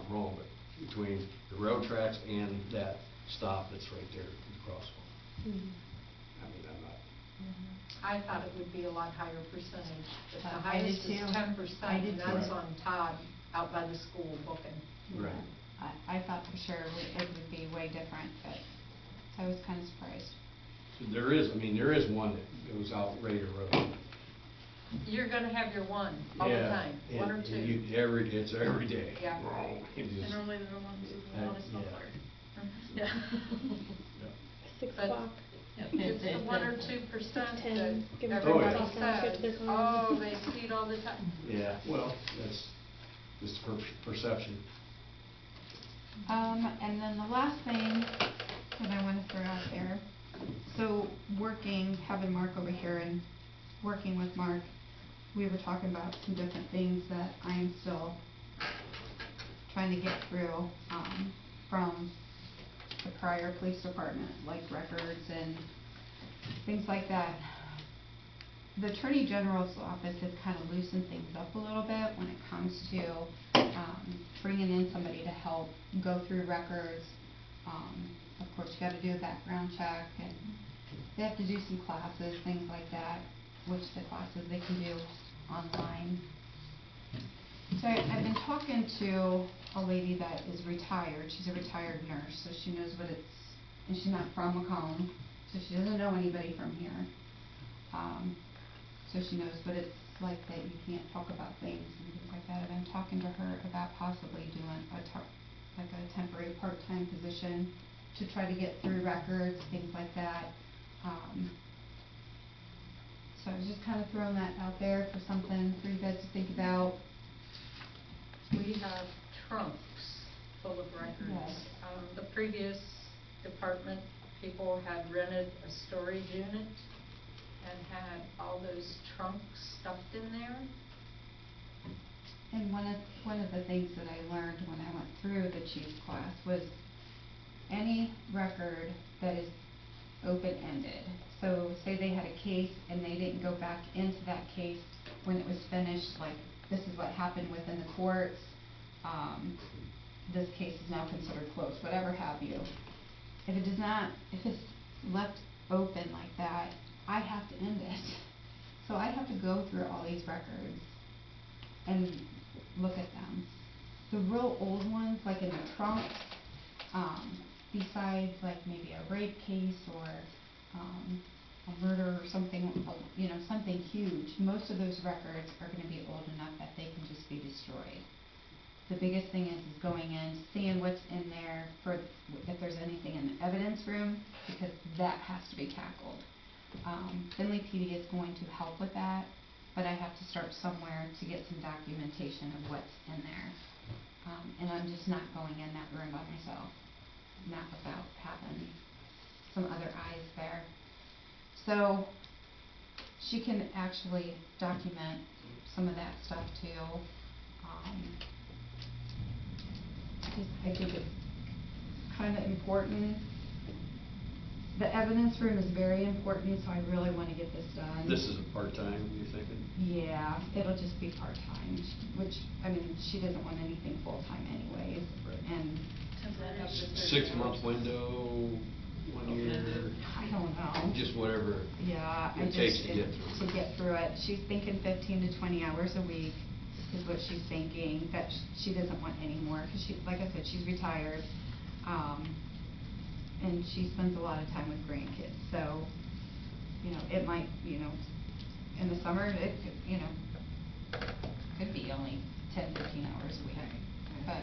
I'm wrong, but between the railroad tracks and that stop that's right there, the crosswalk. I mean, I'm not. I thought it would be a lot higher percentage, but the I did highest is too. 10%, I did and that's too. on Todd out by the school booking. Right. I thought for sure it would be way different, but I was kind of surprised. So there is one that goes out Raider Road. You're gonna have your one all the time, one or two. It's every day. Yeah. It just, And normally they're the ones who want to yeah. hard. Yeah. yeah. 6 But- o'clock. It's the 1 or 2% that 10, give them everybody Oh, yeah. says, oh, they speed all the time. Yeah, well, that's just perception. And then the last thing that I want to throw out there, so having Mark over here and working with Mark, we were talking about some different things that I'm still trying to get through, from the prior police department, like records and things like that. The Attorney General's office has kind of loosened things up a little bit when it comes to bringing in somebody to help go through records. Of course, you got to do a background check, and they have to do some classes, things like that, which the classes they can do online. So I've been talking to a lady that is retired. She's a retired nurse, so she knows what it's, and she's not from Macomb, so she doesn't know anybody from here. So she knows what it's like that you can't talk about things and things like that. I've been talking to her about possibly doing like a temporary part-time position to try to get through records, things like that. So I was just kind of throwing that out there for something for you guys to think about. We have trunks full of records. Yes. The previous department people had rented a storage unit and had all those trunks stuffed in there. And one of the things that I learned when I went through the chief's class was any record that is open-ended. So say they had a case and they didn't go back into that case when it was finished, like this is what happened within the courts, this case is now considered closed, whatever have you. If it's left open like that, I have to end it. So I have to go through all these records and look at them. The real old ones, like in the trunk, besides like maybe a rape case or a murder or something, something huge, most of those records are going to be old enough that they can just be destroyed. The biggest thing is going in, seeing what's in there for if there's anything in the evidence room, because that has to be tackled. Findlay PD is going to help with that, but I have to start somewhere to get some documentation of what's in there. And I'm just not going in that room by myself, not without having some other eyes there. So she can actually document some of that stuff too. I think it's kind of important. The evidence room is very important, so I really want to get this done. This is a part-time, you're thinking? Yeah, it'll just be part-time, which, I mean, she doesn't want anything full-time anyways. Right. And 6-month window, 1 year? I don't know. Just whatever Yeah, it takes to get through. To get through it. She's thinking 15 to 20 hours a week is what she's thinking, that she doesn't want any more, because she, like I said, she's retired. And she spends a lot of time with grandkids, so, it might, in the summer, it could be only 10, 15 hours a week. But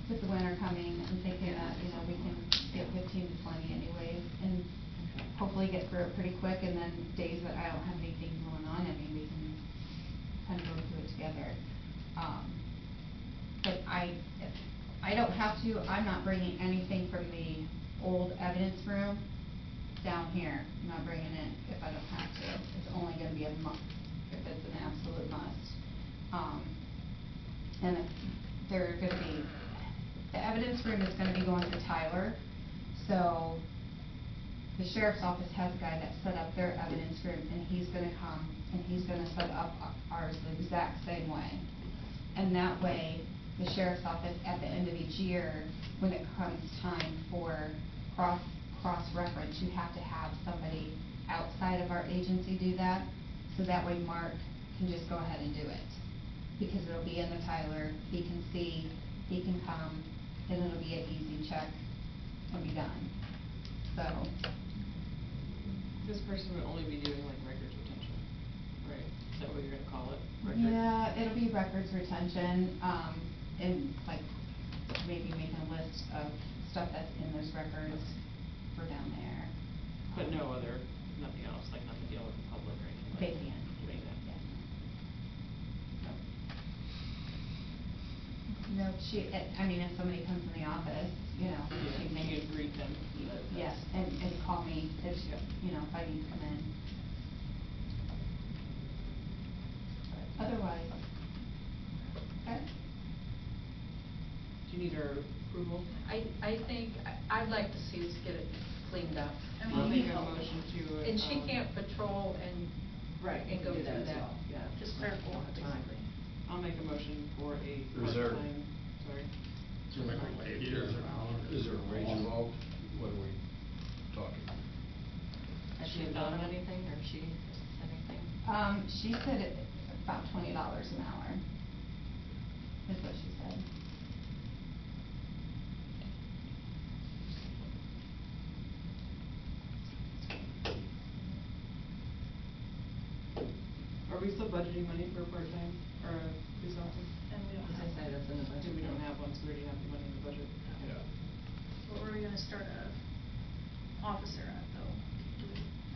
with the winter coming, I'm thinking that, we can get 15 to 20 anyways, and hopefully get through it pretty quick, and then days that I don't have anything going on, we can kind of go through it together. But I don't have to, I'm not bringing anything from the old evidence room down here. I'm not bringing it if I don't have to. It's only going to be a month if it's an absolute must. And they're going to be, the evidence room is going to be going to Tyler. So the sheriff's office has a guy that set up their evidence room, and he's going to come and he's going to set up ours the exact same way. And that way the sheriff's office at the end of each year, when it comes time for cross-reference, you have to have somebody outside of our agency do that, so that way Mark can just go ahead and do it. Because it'll be in the Tyler, he can see, he can come, and it'll be an easy check, and be done. So, This person would only be doing like records retention, right? Is that what you're gonna call it? Record- yeah, it'll be records retention, and like, maybe making a list of stuff that's in those records for down there. But no other, nothing else, like nothing dealing with the public or anything like They that? can. Doing that? Yeah. No. No, she, I mean, if somebody comes in the office, you know, Yeah, she may. you could greet them. Yes, and call me if, Yep. you know, if I need to come in. But otherwise, okay? Do you need our approval? I think, I'd like to see us get it cleaned up. And we'll I'll make make a a motion to. And she can't patrol and. Right, And go through that. Yeah. Just clear clerical, basically. I'll make a motion for a Is there- part-time, sorry. Is there a range involved? What are we talking? Has she done anything, or she anything? She said about $20 an hour, is what she said. Are we still budgeting money for a part-time, or a police officer? And we don't As I have say, one. that's in the budget. We don't have one, so we already have the money in the budget. Yeah. What were we gonna start a officer at though?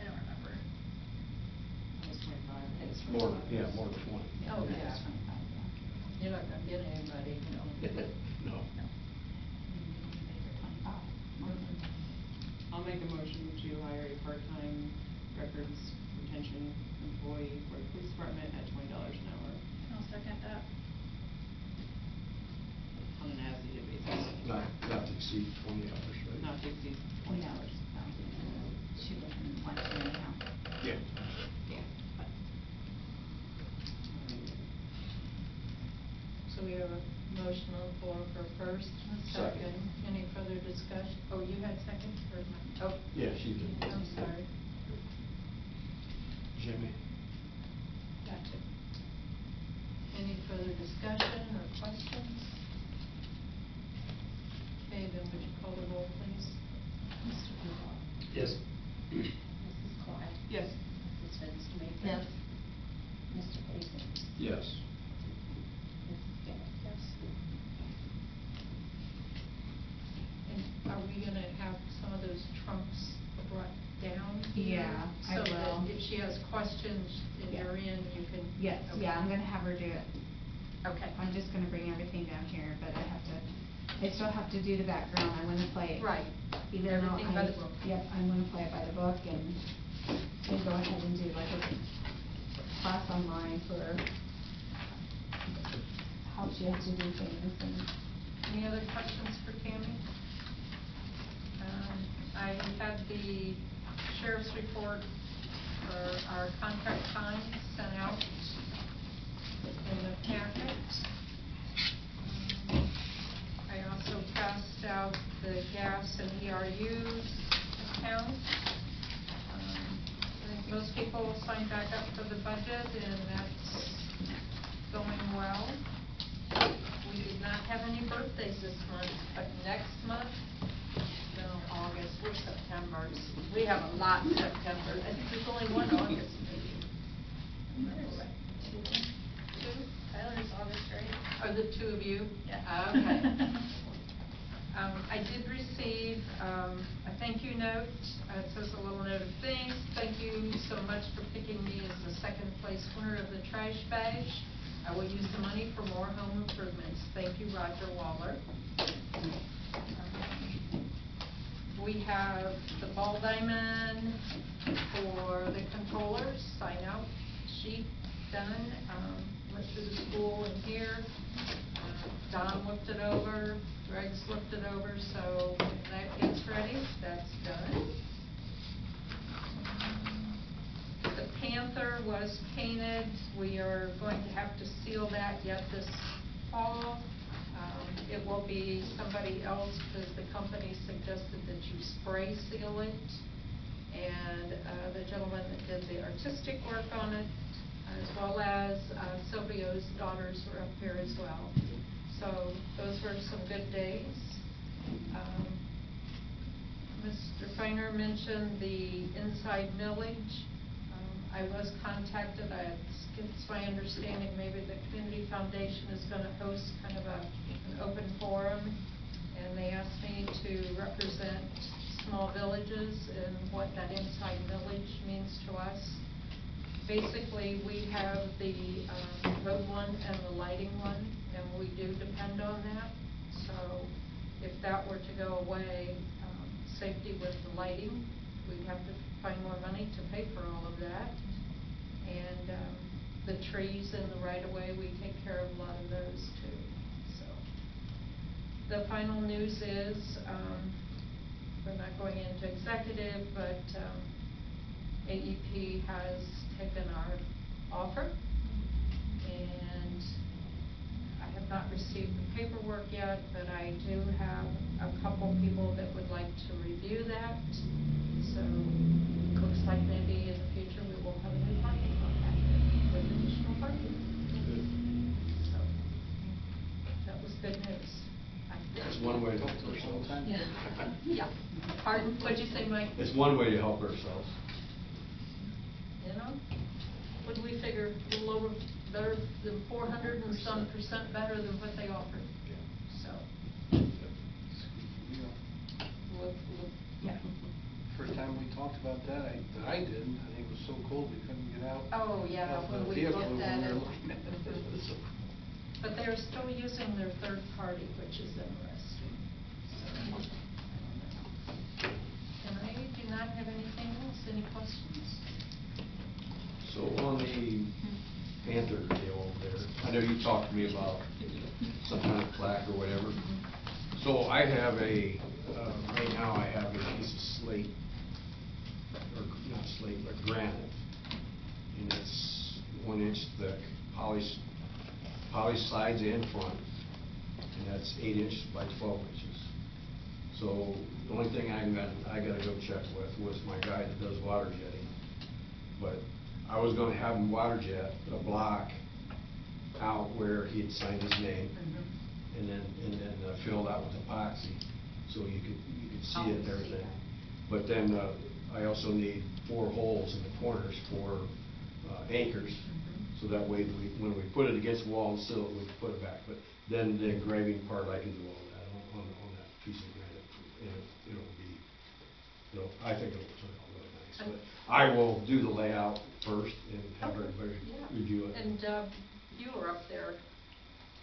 I don't remember. That was 25. I think it's More, 25. yeah, more than 20. Oh, okay. Yeah, 25, yeah. You're not gonna get anybody, you know. No. No. Maybe make her 25. I'll make a motion to hire a part-time records retention employee for the police department at $20 an hour I'll second that. on an as-needed basis. Not to exceed 20 hours, right? Not to exceed No, $20. no, she doesn't want to anyhow. Yeah. Yeah. So we have a motion on the floor for first and Second. second. Any further discussion? Oh, you had second or not? Oh. Yeah, she did. I'm sorry. Jimmy? Gotcha. Any further discussion or questions? Okay, then would you call the roll, please? Mr. Duval. Yes. Mrs. Clark. Yes. Mrs. Fitzmaker. Yes. Mr. Azant. Yes. Mrs. Gillis. Yes. And are we gonna have some of those trunks brought down here? Yeah, I will. So that if she has questions and Yeah. you're in, you can. Yes, Okay. yeah, I'm gonna have her do it. Okay. I'm just gonna bring everything down here, but I still have to do the background, I wanna play it. Right. Even though Everything by the book. Yep, I'm gonna play it by the book and go ahead and do like a class online for how she has to do things and. Any other questions for Tammy? I had the sheriff's report for our contract time sent out in the packet. I also passed out the gas and ERUs account. I think most people signed back up for the budget and that's going well. We did not have any birthdays this month, but next month, no, August, we're September. We have a lot in September. I think there's only one August meeting. Two, Tyler's August, right? Are the two of you? Yeah. Okay. I did receive, a thank you note. It says a little note of thanks. Thank you so much for picking me as the second place winner of the trash bash. I will use the money for more home improvements. Thank you, Roger Waller. We have the ball diamond for the controllers, sign out sheet done. Went through the school in here. Don looked it over, Greg's looked it over, so if that gets ready, that's done. The Panther was painted. We are going to have to seal that yet this fall. It will be somebody else because the company suggested that you spray seal it. And the gentleman that did the artistic work on it, as well as Silvio's daughters were up here as well. So those were some good days. Mr. Feiner mentioned the inside millage. I was contacted, it's my understanding maybe the Community Foundation is going to host kind of an open forum, and they asked me to represent small villages and what that inside millage means to us. Basically, we have the road one and the lighting one, and we do depend on that. So if that were to go away, safety with the lighting, we'd have to find more money to pay for all of that. And the trees in the right-of-way, we take care of a lot of those too. So the final news is, we're not going into executive, but AEP has taken our offer, and I have not received the paperwork yet, but I do have a couple people that would like to review that. So it looks like maybe in the future we will have a new parking lot back there with additional parking. So that was good news. It's one way to help ourselves. Yeah. Yeah. Pardon? What'd you say, Mike? It's one way to help ourselves. You know, what do we figure? A little over, better than 400 and some % better than what they offered. So. Yeah. First time we talked about that, I didn't. I think it was so cold we couldn't get out. Oh, yeah, of when the we vehicle looked when at we were it. looking at it. But they're still using their third party, which is interesting. So, and I do not have anything else. Any questions? So on the Panther deal over there, I know you talked to me about some kind of plaque or whatever. So I have right now I have a piece of slate, or not slate, but granite, and it's 1 inch thick, polished sides and front, and that's 8 inches by 12 inches. So the only thing I got to go check with was my guy that does water jetting. But I was going to have him water jet a block out where he had signed his name, and then filled out with epoxy, so you could see it and everything. But then I also need 4 holes in the corners for anchors. So that way, when we put it against the wall and seal it, we can put it back. But then the engraving part, I can do all that on that piece of granite, and I think it'll turn out really nice. But I will do the layout first and have everybody review it. And you were up there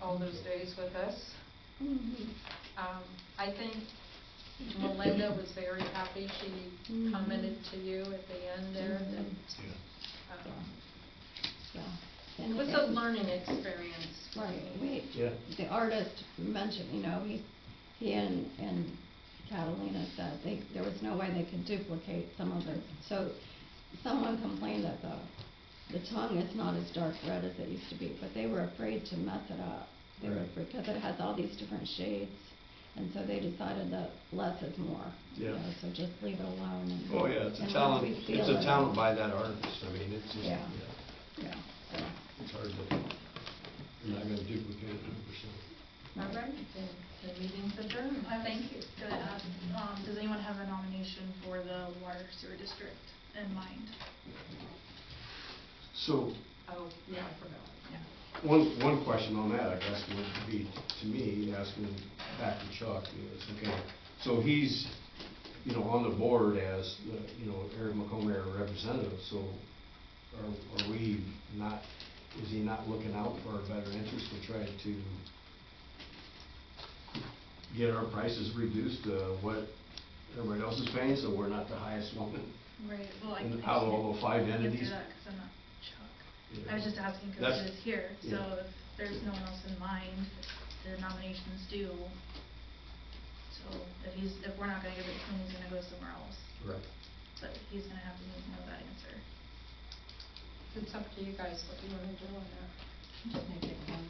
all those days with us. I think Melinda was very happy. She commented to you at the end there that it was a learning experience. Right, Yeah. the artist mentioned, he and Catalina said there was no way they could duplicate some of it. So someone complained that the tongue is not as dark red as it used to be, but they were afraid to mess it up. They were afraid because it has all these different shades, and so they decided that less is more. Yeah. So just leave it alone. And, Oh yeah, it's a and talent. once we feel It's a it- talent by that artist. I mean, it's just Yeah. Yeah. So. it's hard to. You're not going to duplicate it 100%. All right, then the meeting's adjourned. Thank you. Gonna ask, does anyone have a nomination for the water sewer district in mind? So Oh, yeah, I forgot. one question on that, I guess, would be to me asking back to Chuck is okay. So he's on the board as Eric Macomber representative. So are we not? Is he not looking out for our better interest to try to get our prices reduced to what everybody else is paying, so we're not the highest one? Right, well, And out of all the 5 entities? Answer that, because I'm not Chuck. Yeah. I was just asking because That's- he was here, so yeah. if there's no one else in mind, the nomination's due. So if we're not gonna give it to him, he's gonna go somewhere else, Right. but he's gonna have to know that answer. It's up to you guys what you want to do on that. Just make it one.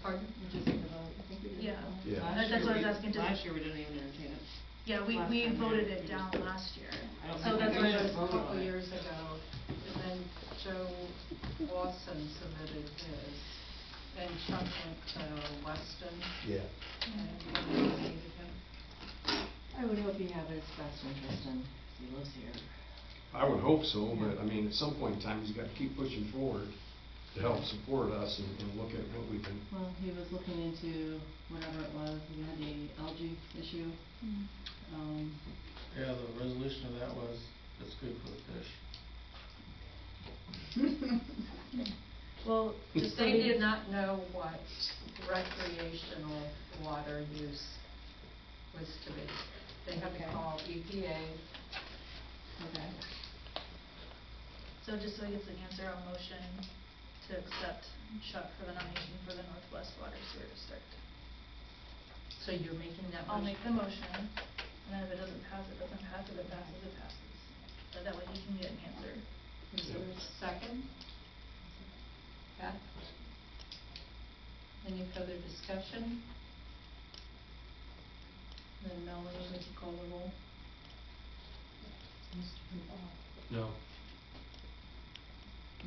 Pardon? Just like about, I think we did. Yeah. Yeah. Last That's what I was year we- asking, does- Last year we didn't even entertain it. Yeah, we Last time voted we it down just- last year. I don't So think that's we why should I was, A vote couple on it. years ago, and then Joe Lawson submitted his, and Chuck went to Weston, Yeah. and he nominated him. I would hope you have his best interest in, he lives here. I would hope so, but I mean, at some point in time, he's got to keep pushing forward to help support us and look at what we can. Well, he was looking into whatever it was, we had the algae issue. Yeah, the resolution of that was, it's good for the fish. Well, just so They we- did not know what recreational water use was to be. They had to Okay. call EPA. Okay. So just so he gets an answer, I'll motion to accept Chuck for the nomination for the Northwest Water Sewer District. So you're making that motion? I'll make the motion, and then if it doesn't pass, it doesn't pass, if it passes, it passes. But that way he can get an answer. Is there a second? Beth? Any further discussion? Then Melanie, would you call the roll? Mr. Duval, No.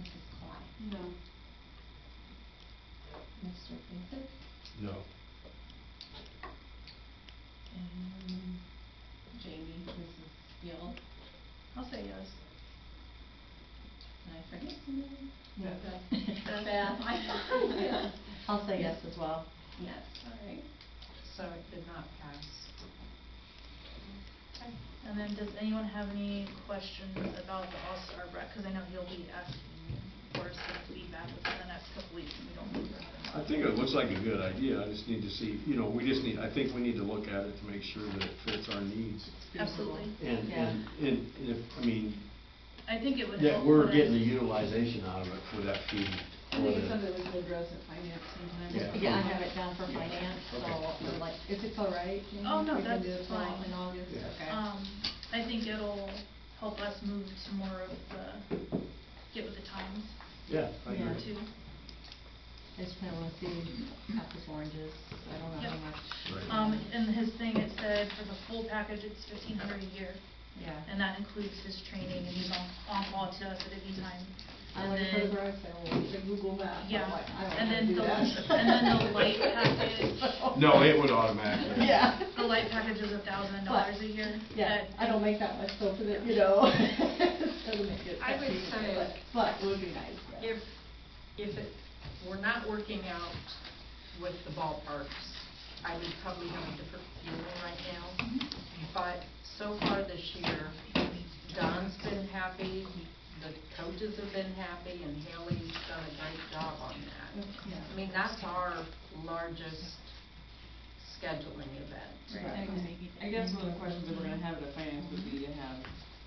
Mrs. Clyde, No. Mr. Vincent, No. and Jamie, Mrs. Gill. I'll say yes. Did I forget somebody? No. Beth. I'll say yes as well. Yes, all right. So it did not pass. Okay. And then does anyone have any questions about the All-Star Rec? Cause I know he'll be asking for some feedback within the next couple weeks, and we don't know. I think it looks like a good idea. I just need to see, I think we need to look at it to make sure that it fits our needs. Absolutely. And, Yeah. and if, I mean, I think it would that help. we're when getting the it's- utilization out of it for that fee. I think it's something we can address at finance sometime. Yeah. Yeah, I have it down for Yeah. finance, so Okay. we're like, if it's all right, Jamie, Oh, no, we can that's do it fine. in August, Yeah. okay. I think it'll help us move to more of the, get with the times Yeah, I Yeah. agree. too. I just kinda wanna see apples, oranges, I don't know Yep. how much. Right. In his thing, it said for the full package, it's $1,500 a year, Yeah. and that includes his training, and he's on call to us at any time. I And like then- for the garage sale, the Google Maps, I'm Yeah, like, I don't and know how then to do that. and then the light package, No, it would automatically. Yeah. the light package is $1,000 a year. Yeah, That- I don't make that much, so for the, doesn't make it. I that would cheap, say but it would be nice, yeah. If it were not working out with the ballparks, I would probably have a different feeling right now. But so far this year, Don's been happy, the coaches have been happy, and Haley's done a great job on that. Yeah. I mean, that's our largest scheduling event. Right. I guess one of the questions that we're gonna have at finance would be to have,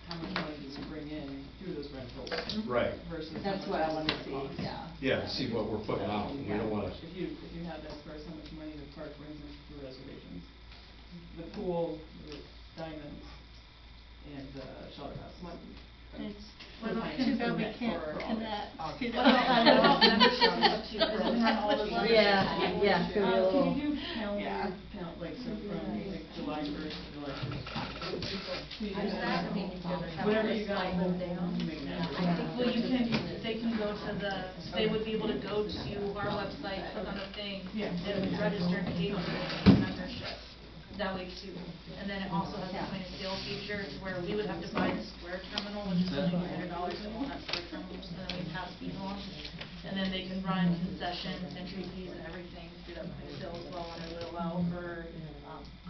how much money do we bring in through those rentals Right. versus how That's much what I is wanna the see, cost? yeah. Yeah, see what we're putting out. We don't wanna, If you had that as far as how much money the park brings in for reservations, the pool, the diamonds, and the shelter house. What about Too bad we permit can't for connect. August. You know? What about memberships too, because it depends on which one. Yeah, yeah, could be a little. Can you do calendar, Yeah. count, like, so from, like, July first to July first? Is that, I mean, Whatever you got. Slide them down? Make that. I think Well, you can, they can go to they would be able to go to our website, click on the thing, Yeah. and register and pay for a membership. That way too. And then it also has a point of sale feature where we would have to buy the Square terminal, which is like $100 to own that Square terminal, and then we pass these on. And then they can run concessions, entry fees and everything through that point of sale as well, and it would allow for,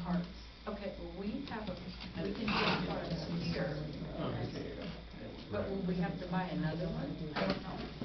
cards. Okay, well, we can get ours here, but will we have to buy another one? I don't know.